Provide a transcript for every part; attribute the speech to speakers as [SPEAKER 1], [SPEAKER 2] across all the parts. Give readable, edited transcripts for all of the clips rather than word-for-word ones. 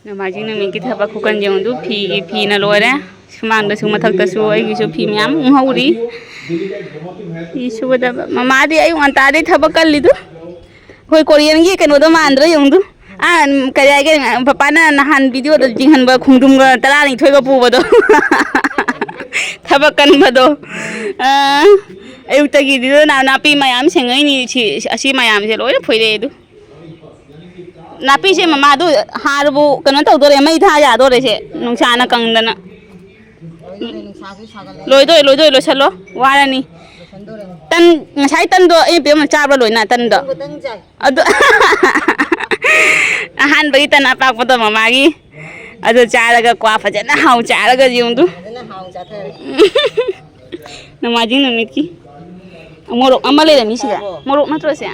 [SPEAKER 1] ꯅꯣꯡꯃꯥꯏꯖꯤꯡ ꯅꯨꯃꯤꯠꯀꯤ ꯊꯕꯛ ꯈꯨꯀꯟ ꯌꯦꯡꯉꯨ ꯐꯤꯅ ꯂꯣꯏꯔꯦ ꯁꯨꯃꯥꯡꯗꯁꯨ ꯃꯊꯛꯇꯁꯨ ꯑꯩꯒꯤꯁꯨ ꯐꯤ ꯃꯌꯥꯝ ꯎꯪꯍꯧꯔꯤ ꯐꯤ ꯁꯨꯒꯗꯕ ꯃꯃꯥꯗꯤ ꯑꯌꯨꯛ ꯉꯟꯇꯥꯗꯩ ꯊꯕꯛ ꯀꯜꯂꯤꯗꯨ ꯑꯩꯈꯣꯏ ꯀꯣꯔꯤꯌꯟꯒꯤ ꯀꯩꯅꯣꯗꯣ ꯃꯥꯟꯗ꯭ꯔꯣ ꯌꯦꯡꯉꯨ ꯀꯔꯤ ꯍꯥꯏꯒꯦ ꯄꯄꯥꯅ ꯅꯍꯥꯟ ꯚꯤꯗꯤꯑꯣꯗ ꯆꯤꯡꯍꯟꯕ ꯈꯣꯡꯗ꯭ꯔꯨꯝꯒ 12ꯊꯣꯏꯒ ꯄꯨꯕꯗꯣ ꯊꯕꯛ ꯀꯟꯕꯗꯣ ꯑꯌꯨꯛꯇꯒꯤꯗꯤ ꯅꯥꯄꯤ ꯃꯌꯥꯝ ꯁꯦꯡꯉꯛꯏꯅꯤ ꯑꯁꯤ ꯃꯌꯥꯝꯁꯦ ꯂꯣꯏꯅ ꯐꯣꯏꯔꯛꯑꯦ ꯑꯗꯨ ꯅꯥꯄꯤꯁꯦ ꯃꯃꯥꯗꯨ ꯍꯥꯔꯕꯨ ꯀꯩꯅꯣ ꯇꯧꯗꯣꯔꯦ ꯃꯩ ꯊꯥ ꯌꯥꯗꯣꯔꯦꯁꯦ ꯅꯨꯡꯁꯥꯅ ꯀꯪꯗꯅ ꯂꯣꯏꯁꯜꯂꯣ ꯋꯥꯔꯅꯤ ꯇꯟ ꯉꯁꯥꯏ ꯇꯟꯗꯣ ꯑꯩ ꯄꯦꯝꯃ ꯆꯥꯕ꯭ꯔꯥ ꯂꯣꯏꯅ ꯇꯟꯗꯣ ꯑꯗꯨ ꯑꯍꯥꯟꯕꯒꯤ ꯇꯟ ꯑꯄꯥꯛꯄꯗꯣ ꯃꯃꯥꯒꯤ ꯑꯗꯨ ꯆꯥꯔꯒ ꯀ꯭ꯋꯥ ꯐꯖꯅ ꯍꯥꯎ ꯆꯥꯔꯒ ꯌꯦꯡꯗꯨ ꯅꯣꯡꯃꯥꯏꯖꯤꯡ ꯅꯨꯃꯤꯠꯀꯤ morok ama ꯂꯩꯔꯝꯃꯤ ꯁꯤꯗ morok ꯅꯠꯇ꯭ꯔꯣꯁꯦ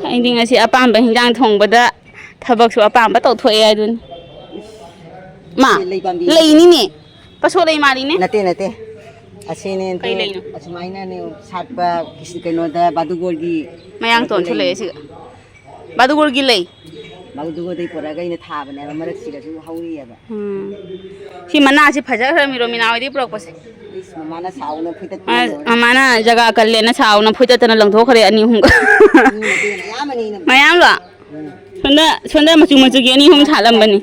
[SPEAKER 1] ꯑꯩꯗꯤ ꯉꯁꯤ ꯑꯄꯥꯝꯕ ꯍꯤꯟꯖꯥꯡ ꯊꯣꯡꯕꯗ ꯊꯕꯛꯁꯨ ꯑꯄꯥꯝꯕ ꯇꯧꯊꯣꯛꯑꯦ ꯍꯥꯏꯗꯨꯅꯤ ꯃꯥ ꯂꯩꯅꯤꯅꯦ ꯄꯁꯣ ꯂꯩ ꯃꯥꯜꯂꯤꯅꯦ
[SPEAKER 2] ꯅꯠꯇꯦ ꯑꯁꯤꯅꯦ ꯑꯁꯨꯃꯥꯏꯅꯅꯦ ꯁꯥꯠꯄ ꯀꯩꯅꯣꯗ ꯕꯥꯗꯨꯒꯣꯔꯒꯤ
[SPEAKER 1] ꯃꯌꯥꯡ ꯇꯣꯟ ꯊꯣꯛꯂꯛꯑꯦ ꯁꯤꯒ ꯕꯥꯗꯨꯒꯣꯔꯒꯤ ꯂꯩ
[SPEAKER 2] ꯕꯥꯗꯨꯒꯣꯔꯗꯩ ꯄꯨꯔꯛꯑꯒ ꯑꯩꯅ ꯊꯥꯕꯅꯦꯕ ꯃꯔꯛꯁꯤꯗꯁꯨ ꯍꯧꯔꯤꯑꯕ
[SPEAKER 1] ꯁꯤ ꯃꯅꯥꯁꯤ ꯐꯖꯈ꯭ꯔꯃꯤꯔꯣ ꯃꯤꯅꯥ ꯍꯣꯏꯗꯩ ꯄꯨꯔꯛꯄꯁꯦ
[SPEAKER 2] ꯃꯃꯥꯅ ꯁꯥꯎꯅ ꯐꯣꯏꯇꯠꯇꯅ ꯂꯣꯏꯔꯦ
[SPEAKER 1] ꯃꯃꯥꯅ ꯖꯒꯥ ꯀꯜꯂꯦꯅ ꯁꯥꯎꯅ ꯐꯣꯏꯇꯠꯇꯅ ꯂꯪꯊꯣꯛꯈ꯭ꯔꯦ 2-3ꯒ ꯃꯌꯥꯝꯂꯣ ꯁꯣꯟꯗ ꯃꯆꯨꯒꯤ 2-3 ꯁꯥꯠꯂꯝꯕꯅꯤ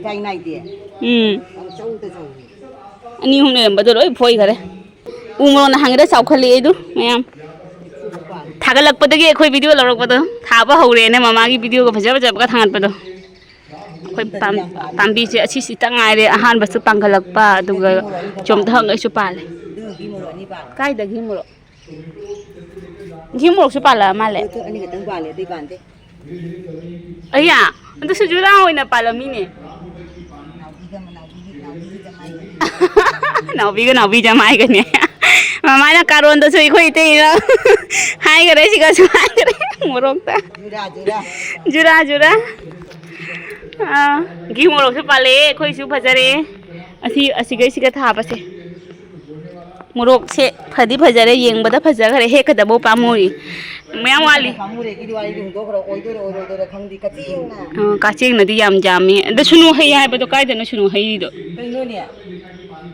[SPEAKER 1] 2-3 ꯂꯩꯔꯝꯕꯗꯣ ꯂꯣꯏ ꯐꯣꯏꯈꯔꯦ ꯎ ꯃꯣꯔꯣꯛꯅ ꯍꯪꯉꯤꯗ ꯆꯥꯎꯈꯠꯂꯛꯑꯦ ꯑꯗꯨ ꯃꯌꯥꯝ ꯊꯥꯒꯠꯂꯛꯄꯗꯒꯤ ꯑꯩꯈꯣꯏ ꯚꯤꯗꯤꯑꯣ ꯂꯧꯔꯛꯄꯗꯣ ꯊꯥꯕ ꯍꯧꯔꯦꯅ ꯃꯃꯥꯒꯤ ꯚꯤꯗꯤꯑꯣꯒ ꯐꯖꯕꯒ ꯊꯥꯒꯠꯄꯗꯣ ꯑꯩꯈꯣꯏ ꯄꯥꯝꯕꯤꯁꯦ ꯑꯁꯤꯁꯤꯇ ꯉꯥꯏꯔꯦ ꯑꯍꯥꯟꯕꯁꯨ ꯄꯥꯡꯒꯠꯂꯛꯄ ꯑꯗꯨꯒ ꯆꯣꯝꯊꯛꯉꯩꯁꯨ ꯄꯥꯜꯂꯦ ꯀꯥꯏꯗ ꯘꯤ ꯃꯣꯔꯣꯛꯁꯨ ꯄꯥꯜꯂꯛꯑ ꯃꯥꯜꯂꯦ ꯑꯩꯌꯥ ꯑꯗꯨꯁꯨ ꯖꯨꯔꯥ ꯑꯣꯏꯅ ꯄꯥꯜꯂꯝꯃꯤꯅꯦ ꯅꯥꯎꯕꯤ ꯖꯃꯥꯏꯒꯅꯦ ꯃꯃꯥꯅ ꯀꯥꯔꯣꯟꯗꯁꯨ ꯑꯩꯈꯣꯏ ꯏꯇꯩꯅ ꯍꯥꯏꯈꯔꯦ ꯁꯤꯒꯁꯨ ꯍꯥꯏꯈꯔꯦ morokta ꯖꯨꯔꯥ ꯘꯤ morokꯁꯨ ꯄꯥꯜꯂꯛꯑꯦ ꯑꯩꯈꯣꯏꯁꯨ ꯐꯖꯔꯦ ꯑꯁꯤꯒꯩꯁꯤꯒ ꯊꯥꯕꯁꯦ morokꯁꯦ ꯐꯖꯔꯦ ꯌꯦꯡꯕꯗ ꯐꯖꯈꯔꯦ ꯍꯦꯛꯀꯗꯕ ꯄꯥꯝꯃꯨꯔꯤ ꯃꯌꯥꯝ ꯋꯥꯠꯂꯤ ꯀꯥꯆꯦꯡꯅꯗꯤ ꯌꯥꯝ ꯌꯥꯝꯃꯤ ꯑꯗ ꯁꯨꯅꯨ ꯍꯩ ꯍꯥꯏꯕꯗꯣ ꯀꯥꯏꯗꯅꯣ ꯁꯨꯅꯨ ꯍꯩꯔꯤꯗꯣ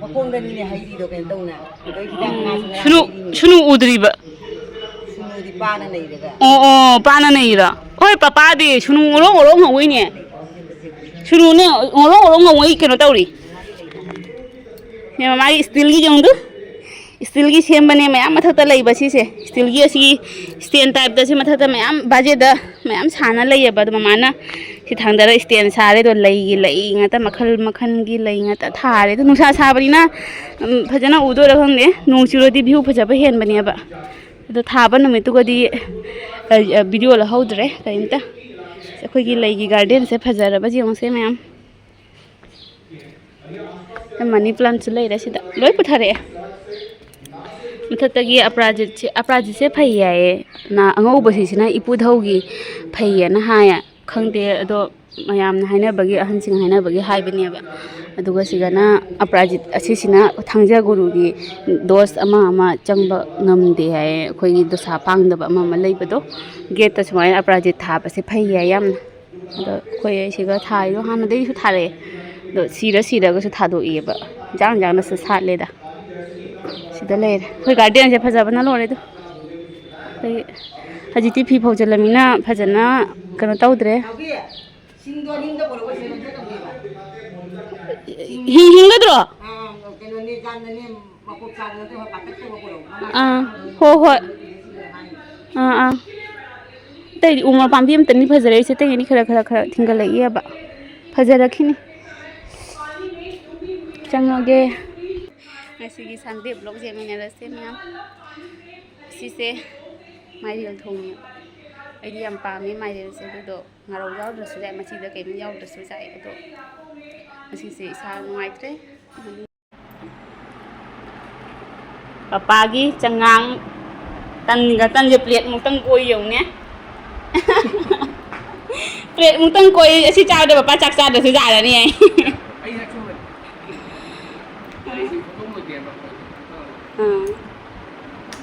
[SPEAKER 2] ꯃꯈꯣꯡꯗꯅꯤꯅꯦ ꯍꯩꯔꯤꯗꯣ ꯀꯩꯅꯣ ꯇꯧꯅ
[SPEAKER 1] ꯁꯨꯅꯨ ꯎꯗ꯭ꯔꯤꯕ
[SPEAKER 2] ꯁꯨꯅꯨꯗꯤ ꯄꯥꯅ ꯅꯩꯔꯒ
[SPEAKER 1] ꯄꯥꯅ ꯅꯩꯔꯤꯔꯣ ꯍꯣꯏ ꯄꯄꯥꯗꯤ ꯁꯨꯅꯨꯉꯧꯔꯣꯛ ꯉꯧꯏꯅꯦ ꯁꯨꯅꯨꯅꯦꯉꯧꯔꯣꯛ ꯉꯧꯏ ꯀꯩꯅꯣ ꯇꯧꯔꯤ ꯃꯥꯒꯤ ꯁ꯭ꯇꯤꯜꯒꯤ ꯌꯦꯡꯗꯨ ꯁ꯭ꯇꯤꯜꯒꯤ ꯁꯦꯝꯕꯅꯦ ꯃꯌꯥꯝ ꯃꯊꯛꯇ ꯂꯩꯕ ꯁꯤꯁꯦ ꯁ꯭ꯇꯤꯜꯒꯤ ꯑꯁꯤꯒꯤ ꯁ꯭ꯇꯦꯟ ꯇꯥꯏꯞꯇ ꯁꯤ ꯃꯊꯛꯇ ꯃꯌꯥꯝ ꯕꯥꯖꯦꯗ ꯃꯌꯥꯝ ꯁꯥꯅ ꯂꯩꯌꯦꯕ ꯑꯗꯣ ꯃꯃꯥꯅ ꯁꯤ ꯊꯥꯡꯗꯔ ꯁ꯭ꯇꯦꯟ ꯁꯥꯔꯦ ꯑꯗꯣ ꯂꯩ ꯉꯥꯛꯇ ꯃꯈꯜꯒꯤ ꯂꯩ ꯉꯥꯛꯇ ꯊꯥꯔꯦ ꯑꯗꯣ ꯅꯨꯡꯁꯥ ꯁꯥꯕꯅꯤꯅ ꯐꯖꯅ ꯎꯗꯣꯏꯔꯥ ꯈꯪꯗꯦ ꯅꯣꯡ ꯆꯨꯔꯗꯤ ꯚ꯭ꯌꯨ ꯐꯖꯕ ꯍꯦꯟꯕꯅꯦꯕ ꯑꯗꯣ ꯊꯥꯕ ꯅꯨꯃꯤꯠꯇꯨꯒꯗꯤ ꯚꯤꯗꯤꯑꯣ ꯂꯧꯍꯧꯗ꯭ꯔꯦ ꯀꯔꯤꯝꯇ ꯑꯩꯈꯣꯏꯒꯤ ꯂꯩꯒꯤ ꯒꯥꯔꯗꯦꯟꯁꯦ ꯐꯖꯔꯕ ꯌꯦꯡꯉꯨꯁꯦ ꯃꯌꯥꯝ ꯃꯅꯤ ꯄ꯭ꯂꯥꯟꯠꯁꯨ ꯂꯩꯔꯦ ꯁꯤꯗ ꯂꯣꯏ ꯄꯨꯊꯔꯛꯑꯦ ꯃꯊꯛꯇꯒꯤ ꯑꯄꯔꯥꯖꯤꯠꯁꯦ ꯐꯩ ꯍꯥꯏꯌꯦ ꯑꯉꯧꯕꯁꯤꯅ ꯏꯄꯨꯙꯧꯒꯤ ꯐꯩꯌꯦꯅ ꯍꯥꯏꯌꯦ ꯈꯪꯗꯦ ꯑꯗꯣ ꯃꯌꯥꯝꯅ ꯍꯥꯏꯅꯕꯒꯤ ꯑꯍꯟꯁꯤꯡ ꯍꯥꯏꯅꯕꯒꯤ ꯍꯥꯏꯕꯅꯦꯕ ꯑꯗꯨꯒ ꯁꯤꯒꯅ ꯑꯄꯔꯥꯖꯤꯠ ꯑꯁꯤꯁꯤꯅ ꯊꯥꯡꯖ ꯒꯨꯔꯨꯒꯤ ꯗꯣꯁ ꯑꯃ ꯆꯪꯕ ꯉꯝꯗꯦ ꯍꯥꯏꯌꯦ ꯑꯩꯈꯣꯏꯒꯤ ꯗꯣꯁꯥ ꯄꯥꯡꯗꯕ ꯑꯃ ꯂꯩꯕꯗꯣ ꯒꯦꯠꯇ ꯁꯨꯃꯥꯏꯅ ꯑꯄꯔꯥꯖꯤꯠ ꯊꯥꯕꯁꯦ ꯐꯩ ꯍꯥꯏ ꯌꯥꯝꯅ ꯑꯗꯣ ꯑꯩꯈꯣꯏ ꯁꯤꯒ ꯊꯥꯔꯤꯗꯣ ꯍꯥꯟꯅꯗꯒꯤꯁꯨ ꯊꯥꯔꯛꯑꯦ ꯑꯗꯣ ꯁꯤꯔꯒꯁꯨ ꯊꯥꯗꯣꯛꯏꯑꯕ ꯖꯥꯡꯅꯁꯨ ꯁꯥꯠꯂꯦꯗ ꯁꯤꯗ ꯂꯩꯔꯦ ꯑꯩꯈꯣꯏ ꯒꯥꯔꯗꯦꯟꯁꯦ ꯐꯖꯕꯅ ꯂꯣꯏꯔꯦ ꯑꯗꯣ ꯑꯩꯈꯣꯏ ꯍꯧꯖꯤꯛꯇꯤ ꯐꯤ ꯐꯧꯖꯤꯜꯂꯃꯤꯅ ꯐꯖꯅ ꯀꯩꯅꯣ ꯇꯧꯗ꯭ꯔꯦ ꯍꯤꯡꯒꯗ꯭ꯔꯣ ꯍꯣꯏ ꯑꯇꯩꯗꯤ ꯎ ꯃꯣꯔꯣꯛ ꯄꯥꯝꯕꯤ ꯑꯃꯇꯅꯤ ꯐꯖꯔꯛꯏꯁꯦ ꯑꯇꯩꯗꯤ ꯈꯔ ꯊꯤꯡꯒꯠꯂꯛꯏꯑꯕ ꯐꯖꯔꯛꯈꯤꯅꯤ ꯆꯪꯉꯒꯦ ꯉꯁꯤꯒꯤ ꯁꯟꯗꯦ ꯕ꯭ꯂꯣꯛ ꯌꯦꯡꯃꯤꯟꯅꯔꯁꯦ ꯃꯌꯥꯝ ꯁꯤꯁꯦ ꯃꯥꯏꯔꯦꯜ ꯊꯣꯡꯉꯦꯕ ꯑꯩꯗꯤ ꯌꯥꯝ ꯄꯥꯝꯃꯦ ꯃꯥꯏꯔꯦꯜꯁꯦ ꯑꯗꯨꯗꯣ ꯉꯥꯔꯧ ꯌꯥꯎꯗ꯭ꯔꯁꯨ ꯌꯥꯏ ꯃꯆꯤꯗ ꯀꯩꯝ ꯌꯥꯎꯗ꯭ꯔꯁꯨ ꯌꯥꯏ ꯑꯗꯣ ꯉꯁꯤꯁꯦ ꯏꯁꯥ ꯅꯨꯡꯉꯥꯏꯇ꯭ꯔꯦ ꯄꯄꯥꯒꯤ ꯆꯉꯥꯡ ꯇꯟꯁꯦ ꯄ꯭ꯂꯦꯠ ꯃꯨꯛꯇꯪ ꯀꯣꯏ ꯌꯧꯅꯦ ꯄ꯭ꯂꯦꯠ ꯃꯨꯛꯇꯪ ꯀꯣꯏ ꯑꯁꯤ ꯆꯥꯕꯗ ꯄꯄꯥ ꯆꯥꯛ ꯆꯥꯗ꯭ꯔꯁꯨ ꯌꯥꯔꯅꯤ ꯑꯩ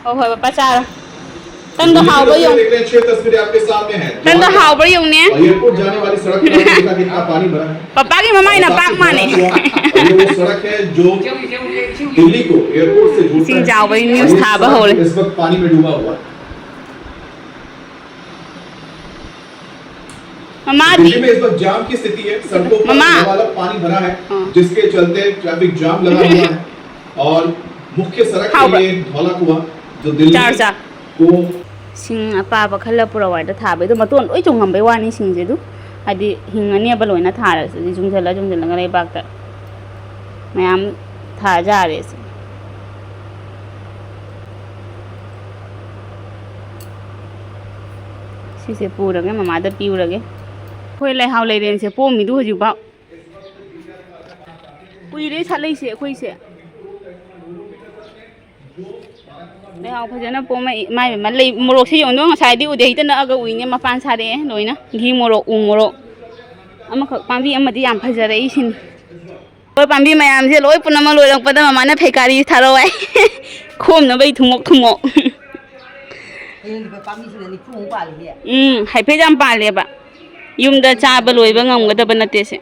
[SPEAKER 1] ꯍꯣꯏ ꯄꯄꯥ ꯆꯥꯔꯣ Tang da hao ba yung.
[SPEAKER 3] देख रहे हैं 6 तस्वीरें आपके सामने हैं।
[SPEAKER 1] Tang da hao ba yung ne?
[SPEAKER 3] Airport जाने वाली सड़क पर आपने देखा कितना पानी भरा है।
[SPEAKER 1] Papa ki mama ina pak ma ne.
[SPEAKER 3] ये वो सड़क है जो दिल्ली को एयरपोर्ट से जोड़ता है।
[SPEAKER 1] Sing jao ba yung news tha ba ho le.
[SPEAKER 3] इस वक्त पानी में डूबा हुआ है।
[SPEAKER 1] Mama
[SPEAKER 3] Delhi
[SPEAKER 1] di.
[SPEAKER 3] में इस वक्त जाम की स्थिति है। सड़कों पर
[SPEAKER 1] मामा।
[SPEAKER 3] लबालब पानी भरा है, जिसके चलते ट्रैफिक जाम लगा हुआ है और मुख्य सड़क
[SPEAKER 1] हाँ,
[SPEAKER 3] है ये धौला कुआं जो दिल्ली
[SPEAKER 1] चार चा।
[SPEAKER 3] को
[SPEAKER 1] Sing apa ba khala pura wa da tha ba do maton oi chung ngam bai wa ni sing je du. Adi hingani ba loina tha ra se jung jala ga lai bak ta. Mayam tha ja re se. Si se pura ge mama da piu ra ge. Khoi lai hau lai den se po mi du hoju ba. Ui re sa lai se khoi se. Đây học phải nó po mai mà lấy morok sử dụng nó xài đi udah itu na aga uinya ma pan sare loi na gi morok morok ama pambi ama di am phajare isin oi pambi mayam je loi punama loi rang pada mama na phekari tharo ai khom na bai thumok hai phe jam pa le ba yum da cha ba loi ba ngam ga da ba na te se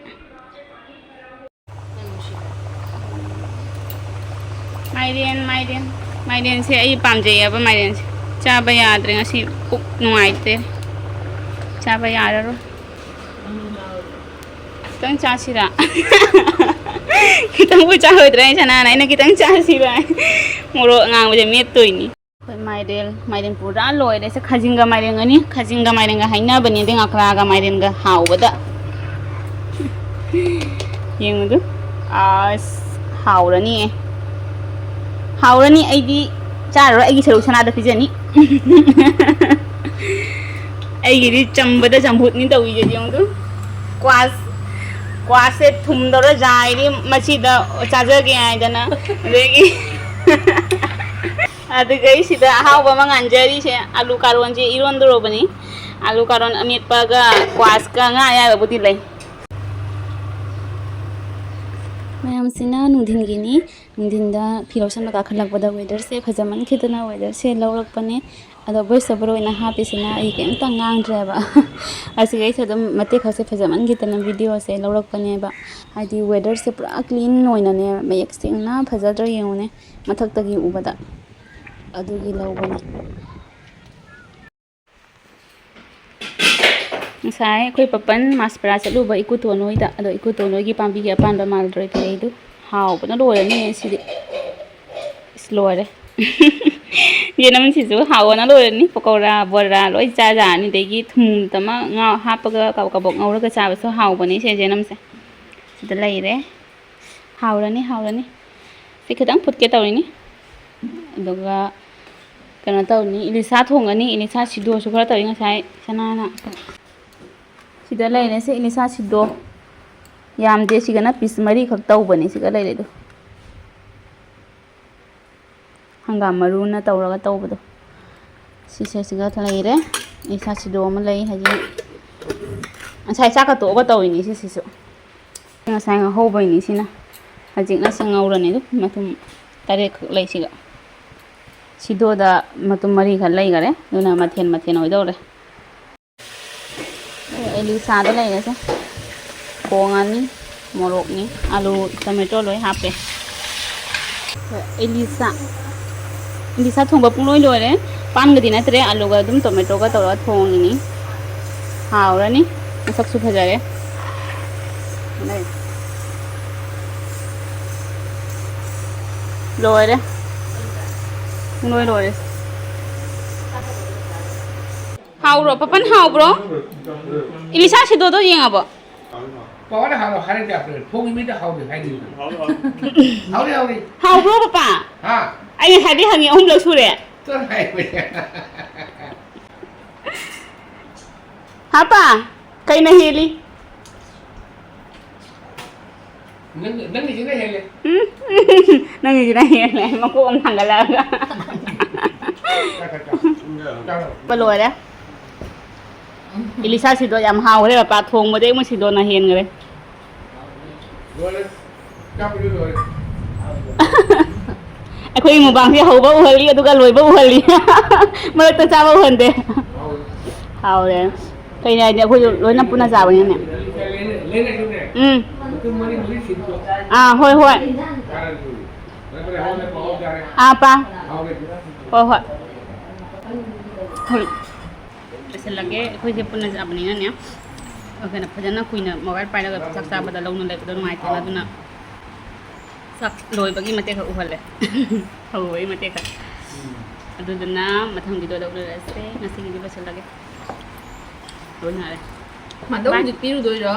[SPEAKER 1] mai den se ai pam je ya ba mai den cha ba ya dre nga si puk nuai te cha ba ya ro tang cha si ra kitang bu cha hoi dre chana nai na kitang cha si ra moro ngang je met toi ni mai den pura loi de se khajinga mai den ani khajinga mai den ga haina bani de ngakra ga mai den ga hau ba da yeng du as hau ra ni Haurani aidi charo aigi saru sana da pijani aigi ri chambada chambut ni dawi je jong du kwas se thum dora jai ri machi da chaja ge ai dana legi adu gai sida haw ba mangan jari se alu karon je iron doro bani alu karon amit pa ga kwas ka nga ya ba buti lai mayam sina nudhin gini nudhinda phirosan ka khalak bada weather se khajaman khidana weather se lawrak pane ado boy sabro ina happy sina ai kem ta ngang dreba asigai se dum mate khase phajaman gitana video se lawrak pane ba hadi weather se pura clean noina ne mayek singna phajadra yone mathak tagi ubada adugi lawbani sai khoi papan maspra chalu ba ikuto noida ado ikuto noigi pambi ge pan ba mal droi pe du hau bana lo ni si slow re ye nam si ju hau na lo ni pakora bora loi cha ja ni de gi thum tama nga ha pa ga ka bok ngau ra ga cha ba so hau bani se je nam se si da lai re hau ra ni si khadang phut ke taw ni aduga kana taw ni elisha thong ani elisha sidho su khara taw nga sai sana na sida lai ne se elisha sidho yam de sigana piece mari khak taw bani siga lai le do hangam maru na tawraga tawbado si se siga thlai re elisha sidho ma lai haji sai cha ka to ga taw ni si su nga sai nga ho bai ni sina haji na sangau ra ne do matum tare lai siga sidho da matum mari khal lai gare duna mathen oi do re elisha da lai ne se kongani morok ni alu tomato loi hape elisha thong ba pung loi loi re pan ga dina tre alu ga dum tomato ga tawra thong ni haw ra ni sak su phajare nei loi re haw ro papan haw bro elisha sidho do yeng abo
[SPEAKER 4] có nó hao hai đẹp rồi không biết nó hao được hai điều hao đi
[SPEAKER 1] haw bro papa
[SPEAKER 4] ha
[SPEAKER 1] anh hai đi hàng ông lâu sure
[SPEAKER 4] tôi này
[SPEAKER 1] apa kay na hili
[SPEAKER 4] nâng gì thế này
[SPEAKER 1] nang gì na hili mà cô ông thằng gala baloy đấy elisha sidho yam haw re papa thong mo de mo sidho na hen gare ꯑꯩꯈꯣꯏꯒꯤ ꯃꯨꯛꯕꯥꯡꯁꯦ ꯍꯧꯕ ꯎꯍꯜꯂꯤ ꯑꯗꯨꯒ ꯂꯣꯏꯕ ꯎꯍꯜꯂꯤ ꯃꯔꯛꯇ ꯆꯥꯕ ꯎꯍꯟꯗꯦ ꯍꯥꯎꯔꯦ ꯀꯩꯅꯣ ꯍꯥꯏꯗꯤ ꯑꯩꯈꯣꯏꯁꯨ ꯂꯣꯏꯅ ꯄꯨꯟꯅ ꯆꯥꯕꯅꯤꯅꯅꯦ ꯍꯣꯏ ꯍꯣꯏ ꯄꯥ ꯍꯣꯏ ꯍꯣꯏ ꯂꯣꯏꯁꯤꯜꯂꯒꯦ ꯑꯩꯈꯣꯏꯁꯦ ꯄꯨꯟꯅ ꯆꯥꯕꯅꯤꯅꯅꯦ ꯀꯩꯅꯣ ꯐꯖꯅ ꯀꯨꯏꯅ ꯃꯣꯕꯥꯏꯜ ꯄꯥꯏꯔꯒ ꯆꯥꯛ ꯆꯥꯕꯗ ꯂꯧꯅ ꯂꯩꯕꯗꯣ ꯅꯨꯡꯉꯥꯏꯇꯦꯅ ꯑꯗꯨꯅ ꯆꯥꯛ ꯂꯣꯏꯕꯒꯤ ꯃꯇꯦꯛ ꯈꯛ ꯎꯍꯜꯂꯦ ꯍꯧꯕꯒꯤ ꯃꯇꯦꯛ ꯈꯛ ꯑꯗꯨꯗꯨꯅ ꯃꯊꯪ ꯚꯤꯗꯤꯑꯣꯗ ꯎꯅꯔꯁꯦ ꯉꯁꯤꯒꯤꯗꯤ ꯂꯣꯏꯁꯤꯜꯂꯒꯦ ꯂꯣꯏꯅꯔꯦ
[SPEAKER 5] ꯃꯥꯗꯧ ꯍꯧꯖꯤꯛ ꯄꯤꯔꯨꯗꯣꯏꯔꯣ?